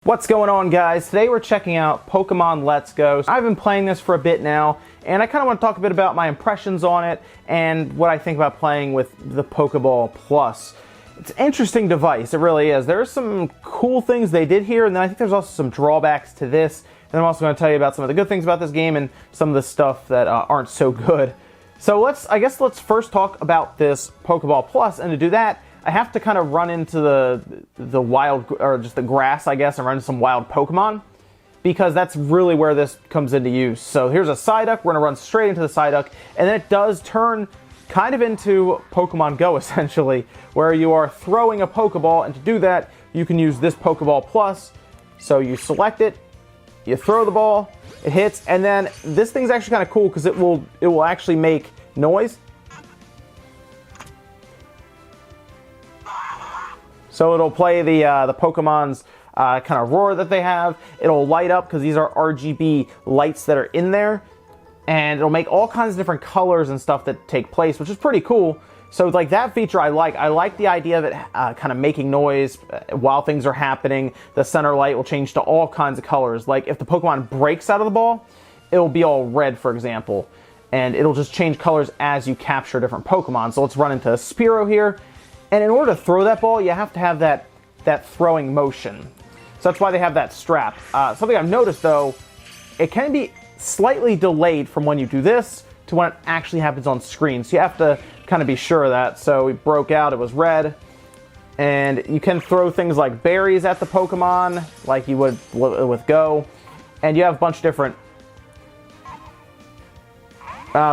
What's going on, guys? Today we're checking out Pokemon Let's Go. I've been playing this for a bit now, and I kind of want to talk a bit about my impressions on it and what I think about playing with the Poké Ball Plus. It's an interesting device, it really is. There are some cool things they did here, and then I think there's also some drawbacks to this. And I'm also going to tell you about some of the good things about this game and some of the stuff that aren't so good. So let's first talk about this Poké Ball Plus, and to do that, I have to kind of run into the wild, or just the grass, I guess, and run into some wild Pokemon, because that's really where this comes into use. So here's a Psyduck. We're going to run straight into the Psyduck, and then it does turn kind of into Pokemon Go, essentially, where you are throwing a Pokeball, and to do that, you can use this Pokeball Plus. So you select it, you throw the ball, it hits, and then this thing's actually kind of cool because it will actually make noise. So it'll play the Pokemon's kind of roar that they have. It'll light up because these are RGB lights that are in there. And it'll make all kinds of different colors and stuff that take place, which is pretty cool. So like that feature I like. I like the idea of it kind of making noise while things are happening. The center light will change to all kinds of colors. Like if the Pokemon breaks out of the ball, it'll be all red, for example. And it'll just change colors as you capture different Pokemon. So let's run into Spearow here. And in order to throw that ball, you have to have that throwing motion. So that's why they have that strap. Something I've noticed, though, it can be slightly delayed from when you do this to when it actually happens on screen. So you have to kind of be sure of that. So we broke out, it was red. And you can throw things like berries at the Pokemon, like you would with Go. And you have a bunch of different...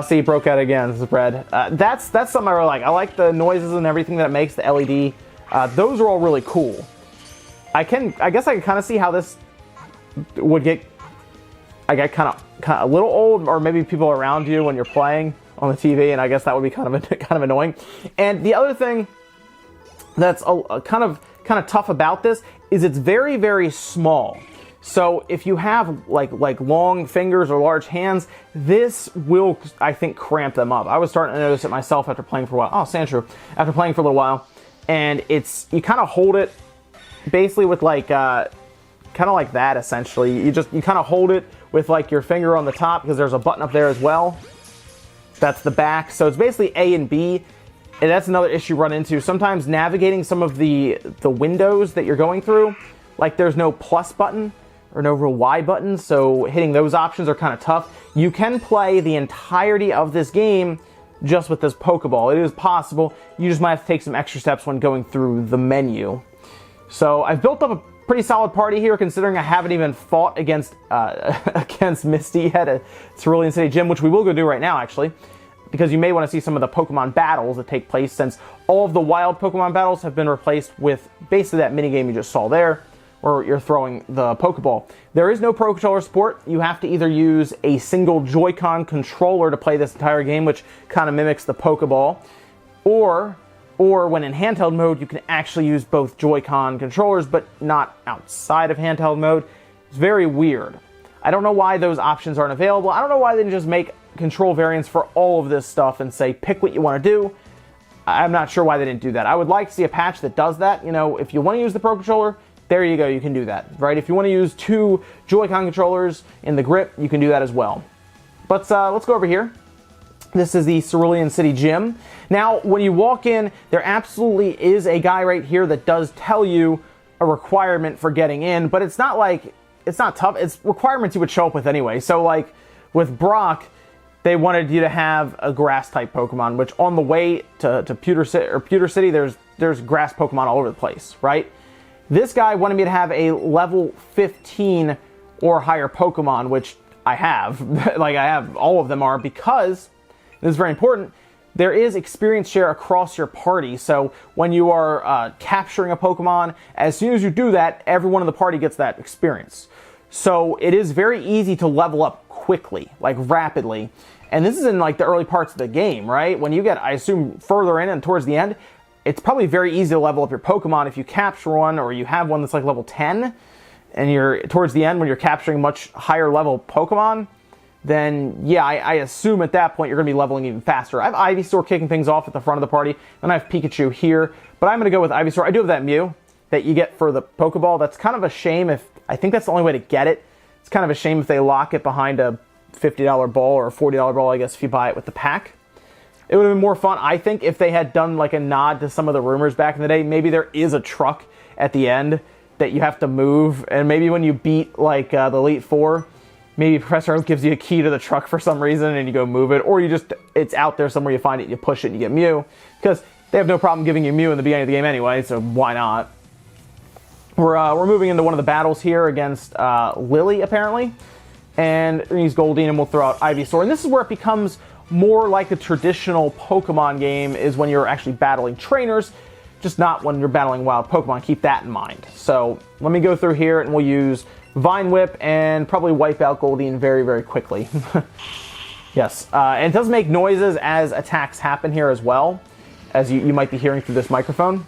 see, it broke out again. This is red. That's something I really like. I like the noises and everything that it makes, the LED. Those are all really cool. I guess I can kind of see how this would get, kind of a little old, or maybe people around you when you're playing on the TV, and I guess that would be kind of annoying. And the other thing that's kind of tough about this is it's very, very small. So if you have like long fingers or large hands, this will, I think, cramp them up. I was starting to notice it myself after playing for a while. Oh, Sandshrew. After playing for a little while. And you kind of hold it basically with kind of like that, essentially. You kind of hold it with like your finger on the top, because there's a button up there as well. That's the back. So it's basically A and B. And that's another issue you run into. Sometimes navigating some of the windows that you're going through, like there's no plus button or no real Y button, so hitting those options are kind of tough. You can play the entirety of this game just with this Pokeball. It is possible. You just might have to take some extra steps when going through the menu. So I've built up a pretty solid party here, considering I haven't even fought against Misty yet at Cerulean City Gym, which we will go do right now, actually, because you may want to see some of the Pokemon battles that take place, since all of the wild Pokemon battles have been replaced with basically that minigame you just saw there, where you're throwing the Pokeball. There is no Pro Controller support. You have to either use a single Joy-Con controller to play this entire game, which kind of mimics the Pokeball, or when in handheld mode, you can actually use both Joy-Con controllers, but not outside of handheld mode. It's very weird. I don't know why those options aren't available. I don't know why they didn't just make control variants for all of this stuff and say, pick what you want to do. I'm not sure why they didn't do that. I would like to see a patch that does that. You know, if you want to use the Pro Controller, there you go, you can do that, right? If you want to use two Joy-Con controllers in the grip, you can do that as well. But let's go over here. This is the Cerulean City Gym. Now, when you walk in, there absolutely is a guy right here that does tell you a requirement for getting in, but it's not tough. It's requirements you would show up with anyway. So like with Brock, they wanted you to have a grass-type Pokemon, which on the way to Pewter City, there's grass Pokemon all over the place, right? This guy wanted me to have a level 15 or higher Pokemon, which I have. Like, I have, all of them are, because, this is very important, there is experience share across your party. So when you are capturing a Pokemon, as soon as you do that, everyone in the party gets that experience. So it is very easy to level up quickly, like rapidly. And this is in like the early parts of the game, right? When you get, I assume, further in and towards the end, it's probably very easy to level up your Pokemon if you capture one, or you have one that's like level 10, and you're towards the end when you're capturing much higher level Pokemon, then yeah, I assume at that point you're going to be leveling even faster. I have Ivysaur kicking things off at the front of the party, and I have Pikachu here, but I'm going to go with Ivysaur. I do have that Mew that you get for the Pokeball. That's kind of a shame if I think that's the only way to get it. It's kind of a shame if they lock it behind a $50 ball or a $40 ball, I guess, if you buy it with the pack. It would have been more fun, I think, if they had done like a nod to some of the rumors back in the day. Maybe there is a truck at the end that you have to move, and maybe when you beat like the Elite Four, maybe Professor Oak gives you a key to the truck for some reason and you go move it, or you just, it's out there somewhere, you find it, you push it, and you get Mew. Because they have no problem giving you Mew in the beginning of the game anyway, so why not? We're moving into one of the battles here against Lily, apparently. And use Goldeen, and we'll throw out Ivysaur. And this is where it becomes more like the traditional Pokemon game, is when you're actually battling trainers, just not when you're battling wild Pokemon. Keep that in mind. So let me go through here, and we'll use Vine Whip and probably wipe out Goldeen very, very quickly. Yes, and it does make noises as attacks happen here as well, as you might be hearing through this microphone.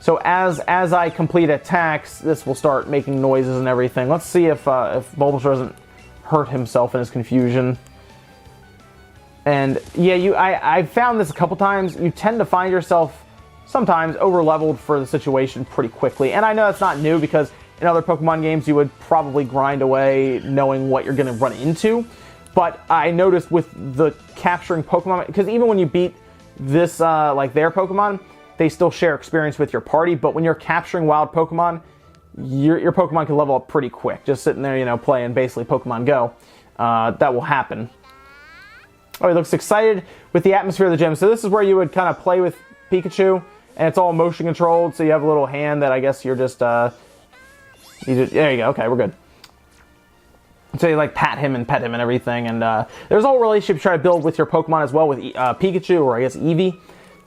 So as I complete attacks, this will start making noises and everything. Let's see if Bulbasaur doesn't hurt himself in his confusion. And yeah, I've found this a couple times. You tend to find yourself sometimes over-leveled for the situation pretty quickly. And I know that's not new, because in other Pokemon games you would probably grind away knowing what you're going to run into. But I noticed with the capturing Pokemon, because even when you beat this, like their Pokemon, they still share experience with your party. But when you're capturing wild Pokemon, your Pokemon can level up pretty quick. Just sitting there, you know, playing basically Pokemon Go. That will happen. Oh, he looks excited with the atmosphere of the gym. So this is where you would kind of play with Pikachu, and it's all motion controlled. So you have a little hand that I guess you're just, there you go. Okay, we're good. So you like pat him and pet him and everything. And there's a whole relationship you try to build with your Pokemon as well, with Pikachu, or I guess Eevee.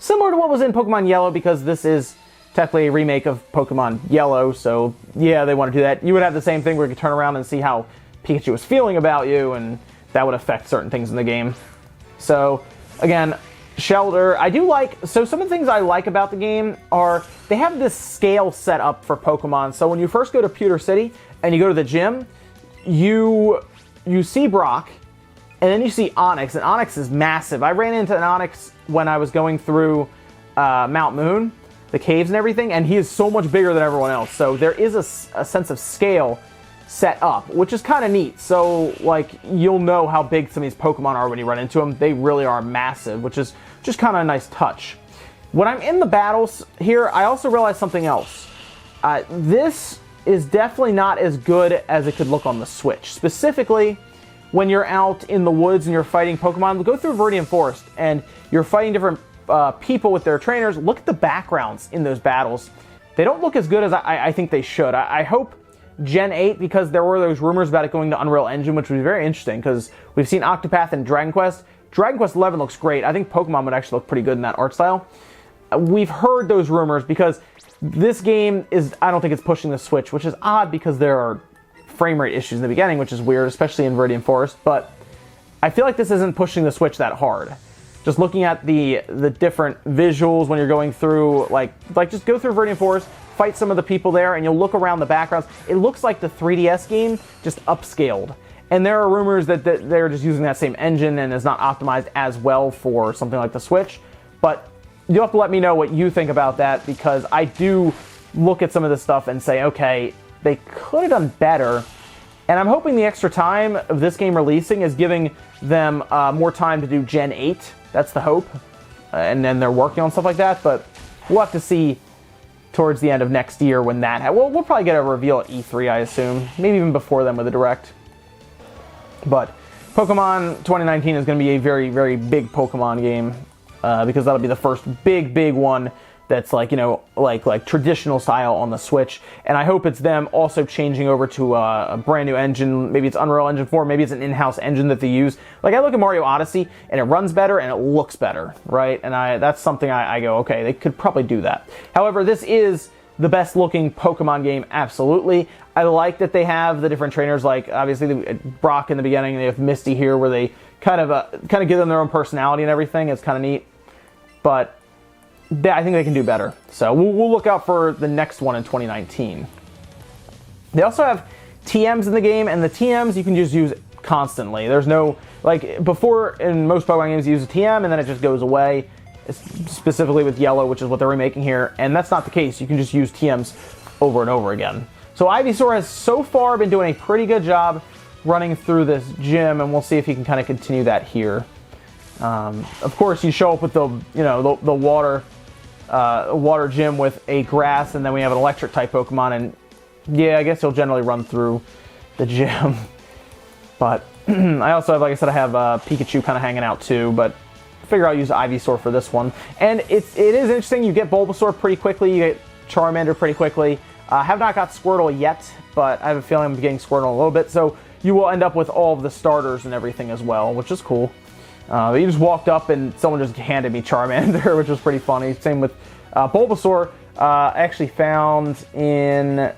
Similar to what was in Pokemon Yellow, because this is technically a remake of Pokemon Yellow. So yeah, they want to do that. You would have the same thing where you could turn around and see how Pikachu was feeling about you, and that would affect certain things in the game. So again, Shelter, I do like, so some of the things I like about the game are they have this scale set up for Pokemon. So when you first go to Pewter City and you go to the gym, you see Brock, and then you see Onix, and Onix is massive. I ran into an Onix when I was going through Mount Moon, the caves and everything, and he is so much bigger than everyone else. So there is a sense of scale set up, which is kind of neat. So like, you'll know how big some of these Pokemon are when you run into them. They really are massive, which is just kind of a nice touch. When I'm in the battles here, I also realized something else. This is definitely not as good as it could look on the Switch. Specifically, when you're out in the woods and you're fighting Pokemon, go through Viridian Forest and you're fighting different people with their trainers. Look at the backgrounds in those battles. They don't look as good as I think they should. I hope Gen 8, because there were those rumors about it going to Unreal Engine, which would be very interesting, because we've seen Octopath and Dragon Quest. Dragon Quest 11 looks great. I think Pokemon would actually look pretty good in that art style. We've heard those rumors because this game is, I don't think it's pushing the Switch, which is odd because there are frame rate issues in the beginning, which is weird, especially in Viridian Forest, but I feel like this isn't pushing the Switch that hard. Just looking at the different visuals when you're going through, like just go through Viridian Forest, fight some of the people there, and you'll look around the backgrounds. It looks like the 3DS game, just upscaled. And there are rumors that they're just using that same engine and is not optimized as well for something like the Switch. But you'll have to let me know what you think about that, because I do look at some of this stuff and say, okay, they could have done better. And I'm hoping the extra time of this game releasing is giving them more time to do Gen 8. That's the hope. And then they're working on stuff like that. But we'll have to see towards the end of next year when that... We'll probably get a reveal at E3, I assume. Maybe even before then with a Direct. But Pokemon 2019 is going to be a very, very big Pokemon game. Because that'll be the first big one that's like, you know, like traditional style on the Switch. And I hope it's them also changing over to a brand new engine. Maybe it's Unreal Engine 4, maybe it's an in-house engine that they use. Like, I look at Mario Odyssey and it runs better and it looks better, right? And that's something I go, okay, they could probably do that. However, this is the best looking Pokemon game, absolutely. I like that they have the different trainers, like obviously Brock in the beginning, and they have Misty here where they kind of give them their own personality and everything. It's kind of neat. But I think they can do better. So we'll look out for the next one in 2019. They also have TMs in the game, and the TMs you can just use constantly. There's no, like before in most Pokemon games you use a TM and then it just goes away, specifically with Yellow, which is what they're remaking here, and that's not the case. You can just use TMs over and over again. So Ivysaur has so far been doing a pretty good job running through this gym, and we'll see if he can kind of continue that here. Of course, you show up with the the water gym with a grass, and then we have an electric type Pokemon, and yeah, I guess he'll generally run through the gym. But I also have, like I said, I have Pikachu kind of hanging out too, but I figure I'll use Ivysaur for this one. And it is interesting, you get Bulbasaur pretty quickly, you get Charmander pretty quickly. I have not got Squirtle yet, but I have a feeling I'm getting Squirtle in a little bit, so you will end up with all of the starters and everything as well, which is cool. You just walked up and someone just handed me Charmander, which was pretty funny. Same with Bulbasaur. I actually found in, I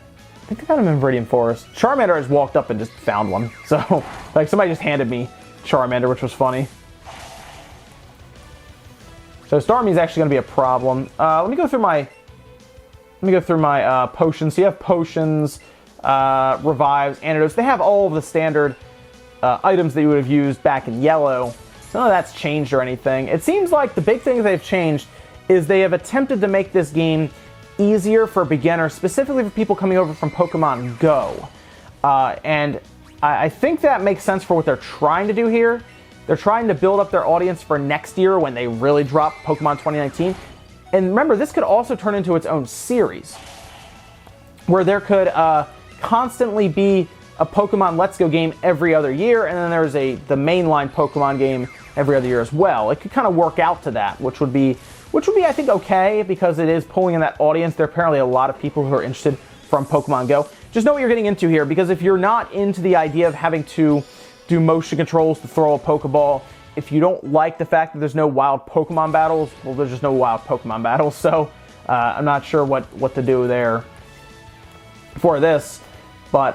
think I got him in Viridian Forest. Charmander has walked up and just found one. So, like, somebody just handed me Charmander, which was funny. So Starmie's actually going to be a problem. Let me go through my potions. So you have potions, revives, antidotes. They have all of the standard items that you would have used back in Yellow. None of that's changed or anything. It seems like the big thing they've changed is they have attempted to make this game easier for beginners, specifically for people coming over from Pokemon Go. And I think that makes sense for what they're trying to do here. They're trying to build up their audience for next year when they really drop Pokemon 2019. And remember, this could also turn into its own series, where there could constantly be a Pokemon Let's Go game every other year, and then there's the mainline Pokemon game every other year as well. It could kind of work out to that, which would be I think okay, because it is pulling in that audience. There are apparently a lot of people who are interested from Pokemon Go. Just know what you're getting into here, because if you're not into the idea of having to do motion controls to throw a Pokeball, if you don't like the fact that there's no wild Pokemon battles, well, there's just no wild Pokemon battles, so I'm not sure what to do there for this. But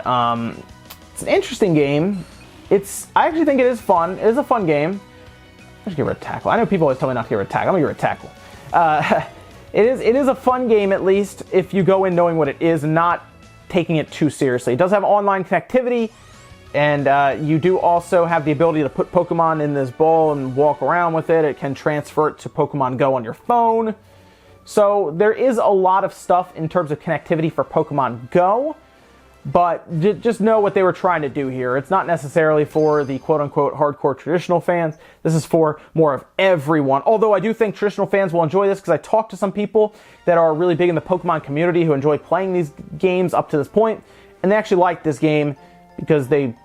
it's an interesting game. I actually think it is fun. It is a fun game. I should give it a tackle. I know people always tell me not to give it a tackle. I'm going to give it a tackle. It is a fun game, at least, if you go in knowing what it is and not taking it too seriously. It does have online connectivity, and you do also have the ability to put Pokemon in this ball and walk around with it. It can transfer it to Pokemon Go on your phone. So there is a lot of stuff in terms of connectivity for Pokemon Go, but just know what they were trying to do here. It's not necessarily for the quote-unquote hardcore traditional fans. This is for more of everyone. Although I do think traditional fans will enjoy this, because I talked to some people that are really big in the Pokemon community who enjoy playing these games up to this point, and they actually like this game because they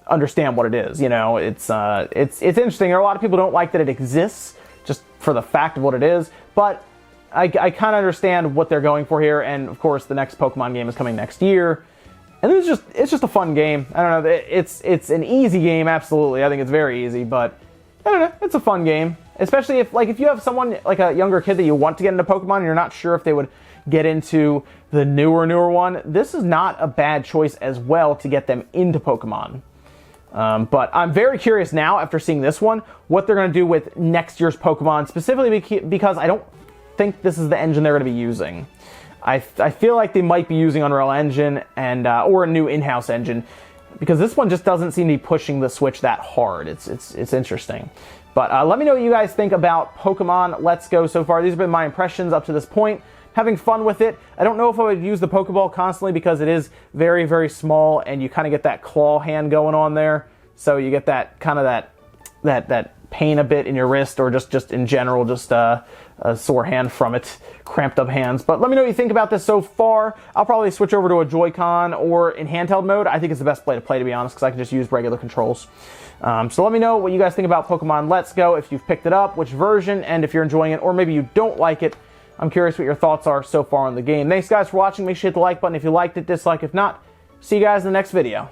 understand what it is. You know, it's interesting. There are a lot of people who don't like that it exists just for the fact of what it is, but I kind of understand what they're going for here. And of course, the next Pokemon game is coming next year. And it's just a fun game. I don't know. It's an easy game, absolutely. I think it's very easy, but I don't know. It's a fun game, especially if you have someone like a younger kid that you want to get into Pokemon and you're not sure if they would get into the newer one. This is not a bad choice as well to get them into Pokemon. But I'm very curious now, after seeing this one, what they're going to do with next year's Pokemon, specifically because I don't think this is the engine they're going to be using. I feel like they might be using Unreal Engine and or a new in-house engine, because this one just doesn't seem to be pushing the Switch that hard. It's interesting. But let me know what you guys think about Pokemon Let's Go so far. These have been my impressions up to this point. Having fun with it. I don't know if I would use the Pokeball constantly, because it is very, very small, and you kind of get that claw hand going on there. So you get that kind of that pain a bit in your wrist, or just in general, just a sore hand from it, cramped up hands. But let me know what you think about this so far. I'll probably switch over to a Joy-Con or in handheld mode. I think it's the best way to play, to be honest, because I can just use regular controls. So let me know what you guys think about Pokemon Let's Go, if you've picked it up, which version, and if you're enjoying it, or maybe you don't like it. I'm curious what your thoughts are so far on the game. Thanks, guys, for watching. Make sure you hit the like button if you liked it, dislike if not. See you guys in the next video.